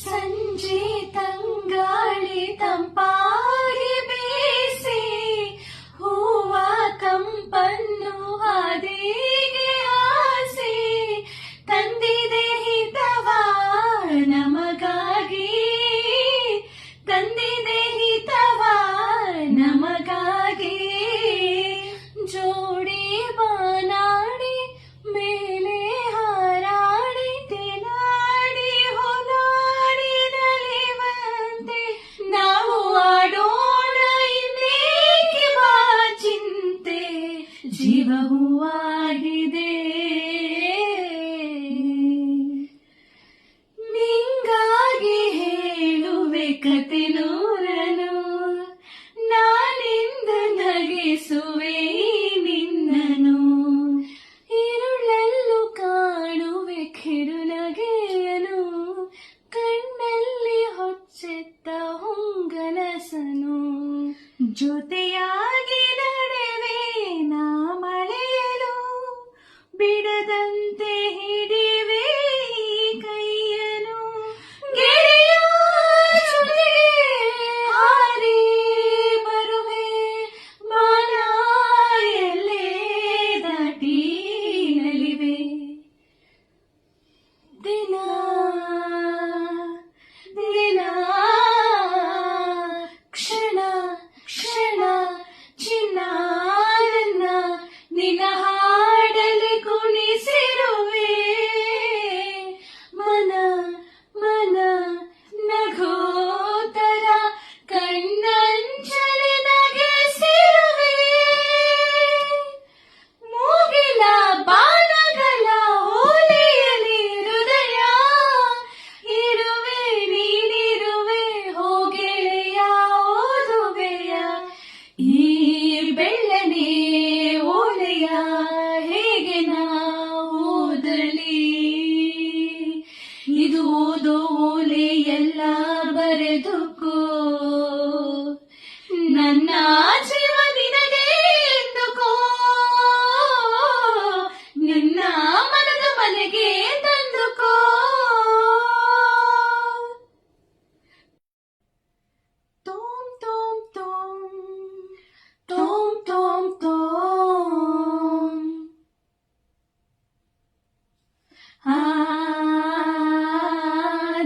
ಸಂಜೆ ತಂಗಾಳಿ ತಂಪಾಗಿ ಬೀಸಿ ಹೂವ ಕಂಪನ್ನು ಹಾದಿಗೆ ಹಾಸಿ ತಂದಿದೆ ಹಿತವ ನಮಗಾಗಿ, ತಂದಿದೆ ಹಿತವ ನಮಗಾಗಿ. ಜೋಡಿ ಬಾನಾಡಿ ಮೇಲೆ ಹಾರಾಡಿ ತೇಲಾಡಿ ಹೊಲಾಡಿ ನಲಿವಂತೆ ನಾವು ಆಡೋಣ ಇನ್ನೇಕೆ ಬಾ ಚಿಂತೆ, ಜೀವ ಹೂವಾಗಿದೆ. ನಿಂಗಾಗಿ ಹೇಳುವೆ ಕತೆ ನೂರನು, ನಾನಿಂದ ನಗಿಸುವೆ ನಿನ್ನನು. ഇരുಳಲ್ಲೂ ಕಾಣುವೆ ಕಿರುನಗೆಯನು, ಕಣ್ಣಲ್ಲಿ ಹೊಚ್ಚೆತ್ತ ಹೊಂಗನಸನು. ಜೊತೆಯಾಗಿ ನಡೆವೆ ನಾ ಮಳೆಯಲು, ಬಿಡದಂತೆ ಹಿಡಿವೆ ಈ ಕೈಯನು. ಗೆಳೆಯ ಜೊತೆಗೆ ಹಾರಿ ಬರುವೆ, ಮಾನ ಎಲ್ಲೇ ದಾಟಿ ನಲಿವೆ. ದಿನ ದಿನ ಕ್ಷಣ ಕ್ಷಣ ಚಿನ್ನ ನನ್ನ ನಿನ್ನ ಹಾಡಲಿ ಕುಣಿಸಿರುವೆ. ಮನ ಮನ ನಗೋತರ ಕಣ್ಣಂಚಲಿ ನಗೆಸಿರುವೆ. ಮೂಗಿಲ ಬಾಣಗಳ ಓಲೆಯಲಿ ಹೃದಯ ಇರುವೆ, ನೀನಿರುವೆ ಹೋಗೆಳೆಯ ಓದುವೆಯ. ಈ ಬೆಳ್ಳನೆ ಓಲೆಯ ಹೇಗೆ ನಾ ಓದಲಿ, ಇದು ಓದೋ ಓಲೆ ಎಲ್ಲ ಬರೆದುಕೋ. ನನ್ನ ಜೀವ ನಿನಗೆ ಎಂದುಕೋ, ನಿನ್ನ ಮನದ ಮನೆಗೆ ತಂದುಕೋ. ತೋಂ ತೋಂ ತೋಂ ತೋಂ ತೋಂ ತೋಂ. ಆ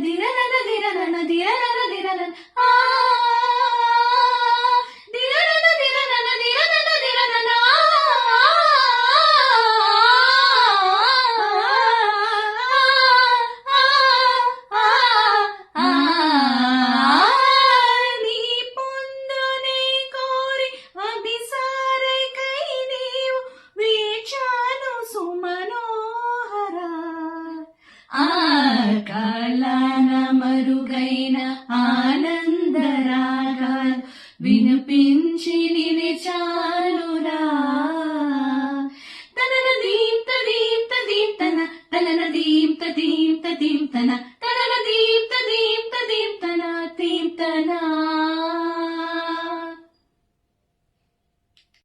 ದಿರನನ ದಿರನನ ದಿರನನ ದಿರನನ ಆ ದಿರನನ ದಿರನನ ದಿರನನ ದಿರನನ ನೀ ಪೊಂದನೆ ಕೋರಿ ಅಭಿಸಾರೆ ಕೈ ನೀವು ವೀಕ್ಷಾನು ಸುಮನೋಹರ. ಆ ಕಾಲನ మరుగైన ఆనందరాగాలు వినిపించి నిలిచానురా. తనన దీప్త దీప్త దీప్తన తనన దీప్త దీప్త దీప్తన తనన దీప్త దీప్త దీప్తన దీప్తన.